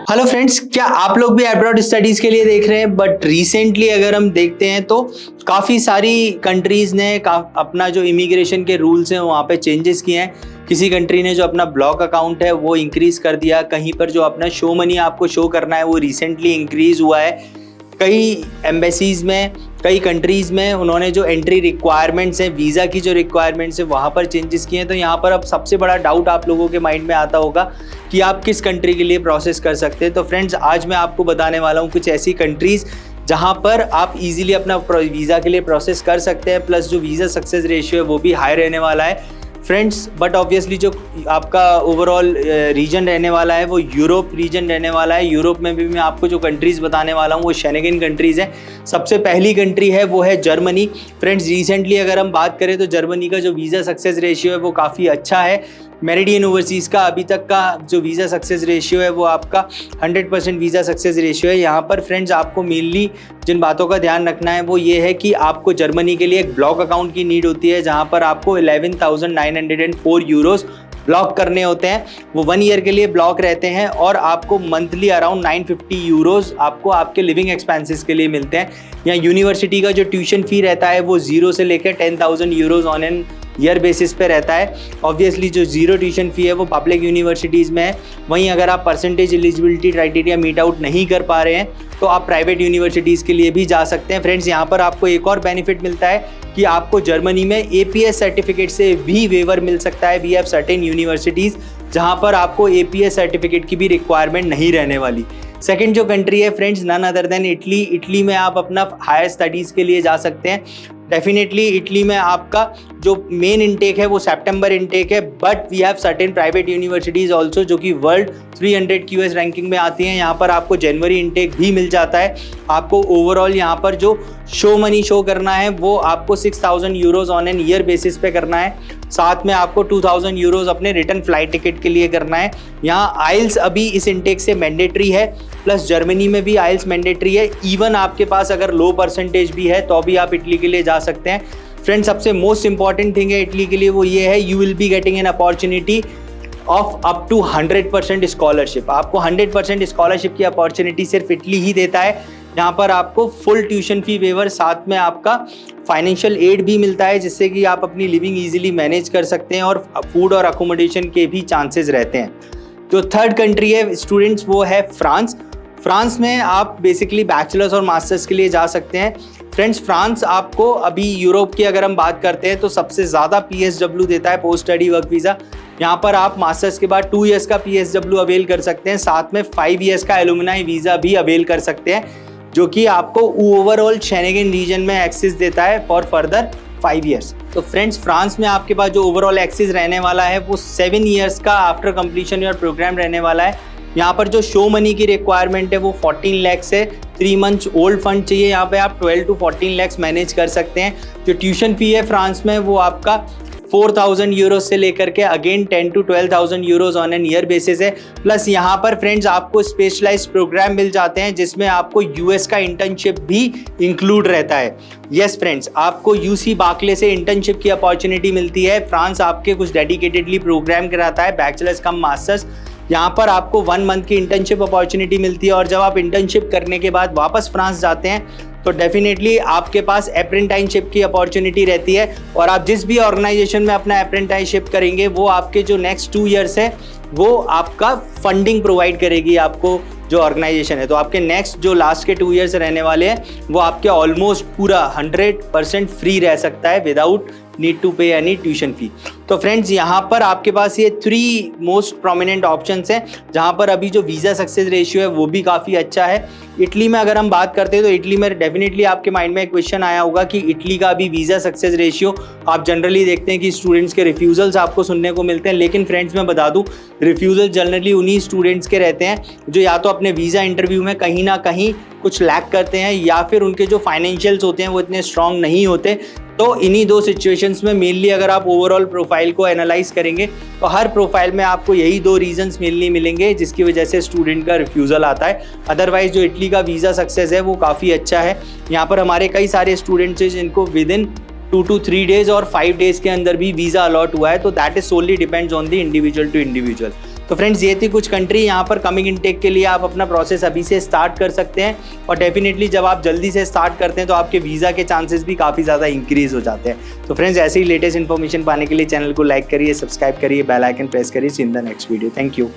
Hello friends, क्या आप लोग भी अब्रॉड स्टडीज़ के लिए देख रहे हैं? बट रिसेंटली अगर हम देखते हैं तो काफ़ी सारी कंट्रीज़ ने अपना जो इमिग्रेशन के रूल्स हैं वहाँ पे चेंजेस किए हैं। किसी कंट्री ने जो अपना ब्लॉक अकाउंट है वो इंक्रीज़ कर दिया, कहीं पर जो अपना शो मनी आपको शो करना है वो रिसेंटली इंक्रीज़ हुआ है। कई एम्बेसीज़ में, कई कंट्रीज़ में उन्होंने जो एंट्री रिक्वायरमेंट्स हैं, वीज़ा की जो रिक्वायरमेंट्स हैं वहाँ पर चेंजेस किए हैं। तो यहाँ पर अब सबसे बड़ा डाउट आप लोगों के माइंड में आता होगा कि आप किस कंट्री के लिए प्रोसेस कर सकते हैं। तो फ्रेंड्स, आज मैं आपको बताने वाला हूँ कुछ ऐसी कंट्रीज़ जहाँ पर आप इजीली अपना वीज़ा के लिए प्रोसेस कर सकते हैं, प्लस जो वीज़ा सक्सेस रेशियो है वो भी हाई रहने वाला है फ्रेंड्स। बट ऑब्वियसली जो आपका ओवरऑल रीजन रहने वाला है वो यूरोप रीजन रहने वाला है। यूरोप में भी मैं आपको जो कंट्रीज़ बताने वाला हूँ वो शेंगेन कंट्रीज़ हैं। सबसे पहली कंट्री है वो है जर्मनी। फ्रेंड्स, रिसेंटली अगर हम बात करें तो जर्मनी का जो वीज़ा सक्सेस रेशियो है वो काफ़ी अच्छा है। मेरिडियन ओवरसीज़ का अभी तक का जो वीज़ा सक्सेस रेशियो है वो आपका 100% वीज़ा सक्सेस रेशियो है। यहाँ पर फ्रेंड्स आपको मेनली जिन बातों का ध्यान रखना है वो ये है कि आपको जर्मनी के लिए एक ब्लॉक अकाउंट की नीड होती है, जहाँ पर आपको 11,904 यूरोस ब्लॉक करने होते हैं। वो 1 ईयर के लिए ब्लॉक रहते हैं और आपको मंथली अराउंड 950 यूरोस आपको आपके लिविंग एक्सपेंसेस के लिए मिलते हैं। यहाँ यूनिवर्सिटी का जो ट्यूशन फ़ी रहता है वो 0 से लेकर 10,000 Euros on an year basis पे रहता है। ऑब्वियसली जो जीरो ट्यूशन फ़ी है वो पब्लिक यूनिवर्सिटीज़ में है। वहीं अगर आप percentage eligibility criteria meet out नहीं कर पा रहे हैं तो आप प्राइवेट यूनिवर्सिटीज़ के लिए भी जा सकते हैं। फ्रेंड्स, यहाँ पर आपको एक और बेनिफिट मिलता है कि आपको जर्मनी में APS सर्टिफिकेट से भी वेवर मिल सकता है। वी हैव सर्टेन यूनिवर्सिटीज़ जहाँ पर आपको APS सर्टिफिकेट की भी रिक्वायरमेंट नहीं रहने वाली। सेकंड जो कंट्री है friends, none other than Italy. Italy में आप अपना हायर स्टडीज़ के लिए जा सकते हैं। डेफिनेटली इटली में आपका जो मेन इनटेक है वो सितंबर इनटेक है, but we have certain private universities also जो कि वर्ल्ड 300 QS रैंकिंग में आती हैं। यहाँ पर आपको जनवरी इनटेक भी मिल जाता है। आपको ओवरऑल यहाँ पर जो शो मनी शो करना है वो आपको 6,000 euros on an year basis पे करना है। साथ में आपको 2,000 यूरोज़ अपने रिटर्न फ्लाइट टिकट के लिए करना है। यहाँ आइल्स अभी इस इनटेक से मैंडेटरी है, प्लस जर्मनी में भी आइल्स मैंडेटरी है। इवन आपके पास अगर लो परसेंटेज भी है तो भी आप इटली के लिए जा सकते हैं। फ्रेंड्स, सबसे मोस्ट इंपॉर्टेंट थिंग है इटली के लिए वो ये है, you will be getting an opportunity of up to 100% scholarship. आपको 100% स्कॉलरशिप की अपॉर्चुनिटी सिर्फ इटली ही देता है। यहाँ पर आपको फुल ट्यूशन फ़ी वेवर, साथ में आपका फाइनेंशियल एड भी मिलता है जिससे कि आप अपनी लिविंग ईजिली मैनेज कर सकते हैं और फूड और अकोमोडेशन के भी चांसेस रहते हैं। जो थर्ड कंट्री है स्टूडेंट्स वो है फ्रांस। फ्रांस में आप बेसिकली बैचलर्स और मास्टर्स के लिए जा सकते हैं। फ्रेंड्स, फ्रांस आपको अभी यूरोप की अगर हम बात करते हैं तो सबसे ज़्यादा PSW देता है, पोस्ट स्टडी वर्क वीज़ा। यहाँ पर आप मास्टर्स के बाद 2 ईयर्स का PSW अवेल कर सकते हैं, साथ में 5 ईयर्स का एलुमनाई वीज़ा भी अवेल कर सकते हैं, जो कि आपको ओवरऑल शेंगेन रीजन में एक्सेस देता है फॉर फर्दर 5 ईयर्स। तो फ्रेंड्स, फ्रांस में आपके पास जो ओवरऑल एक्सेस रहने वाला है वो 7 ईयर्स का आफ्टर कंप्लीशन योर प्रोग्राम रहने वाला है। यहाँ पर जो शो मनी की रिक्वायरमेंट है वो 14 lakhs है। 3 months ओल्ड फंड चाहिए। यहाँ पे आप 12 to 14 lakhs मैनेज कर सकते हैं। जो ट्यूशन फ़ी है फ्रांस में वो आपका 4,000 यूरोज से लेकर के again 10 to 12,000 euros on an year basis है। प्लस यहाँ पर फ्रेंड्स आपको स्पेशलाइज्ड प्रोग्राम मिल जाते हैं जिसमें आपको US का इंटर्नशिप भी इंक्लूड रहता है। यस फ्रेंड्स, आपको UC बार्कले से इंटर्नशिप की अपॉर्चुनिटी मिलती है। फ्रांस आपके कुछ डेडिकेटेडली प्रोग्राम कराता है, बैचलर्स कम मास्टर्स। यहाँ पर आपको 1 month की इंटर्नशिप अपॉर्चुनिटी मिलती है और जब आप इंटर्नशिप करने के बाद वापस फ्रांस जाते हैं तो डेफिनेटली आपके पास अप्रेंटाइनशिप की अपॉर्चुनिटी रहती है और आप जिस भी ऑर्गेनाइजेशन में अपना अप्रेंटाइनशिप करेंगे वो आपके जो नेक्स्ट 2 ईयर्स है वो आपका फंडिंग प्रोवाइड करेगी आपको जो ऑर्गेनाइजेशन है। तो आपके नेक्स्ट जो लास्ट के 2 ईयर्स रहने वाले हैं वो आपके ऑलमोस्ट पूरा 100% फ्री रह सकता है विदाउट नीड टू पे एनी ट्यूशन फी। तो फ्रेंड्स, यहाँ पर आपके पास ये 3 मोस्ट प्रोमिनेंट ऑप्शंस हैं जहाँ पर अभी जो वीज़ा सक्सेस रेशियो है वो भी काफ़ी अच्छा है। इटली में अगर हम बात करते हैं तो इटली में डेफिनेटली आपके माइंड में एक क्वेश्चन आया होगा कि इटली का अभी वीज़ा सक्सेस रेशियो, आप जनरली देखते हैं कि स्टूडेंट्स के रिफ्यूज़ल्स आपको सुनने को मिलते हैं, लेकिन फ्रेंड्स मैं बता दूं रिफ्यूज़ल जनरली उन्हीं स्टूडेंट्स के रहते हैं जो या तो अपने वीज़ा इंटरव्यू में कहीं ना कहीं कुछ लैक करते हैं या फिर उनके जो फाइनेंशियल्स होते हैं वो इतने स्ट्रांग नहीं होते। तो इन्हीं 2 सिचुएशंस में मेनली अगर आप ओवरऑल प्रोफाइल को एनालाइज करेंगे तो हर प्रोफाइल में आपको यही 2 रीजंस मेनली मिलेंगे जिसकी वजह से स्टूडेंट का रिफ्यूज़ल आता है। अदरवाइज जो इटली का वीज़ा सक्सेस है वो काफ़ी अच्छा है। यहाँ पर हमारे कई सारे स्टूडेंट्स हैं जिनको विदिन 2 to 3 days और 5 days के अंदर भी वीज़ा अलॉट हुआ है। तो that is solely depends on the individual to individual. तो फ्रेंड्स ये थी कुछ कंट्री, यहाँ पर कमिंग इनटेक के लिए आप अपना प्रोसेस अभी से स्टार्ट कर सकते हैं। और डेफिनेटली जब आप जल्दी से स्टार्ट करते हैं तो आपके वीज़ा के चांसेस भी काफ़ी ज़्यादा इंक्रीज हो जाते हैं। तो फ्रेंड्स ऐसे ही लेटेस्ट इन्फॉर्मेशन पाने के लिए चैनल को लाइक करिए, सब्सक्राइब करिए, बेल आइकन प्रेस करिए। In the next video, thank you.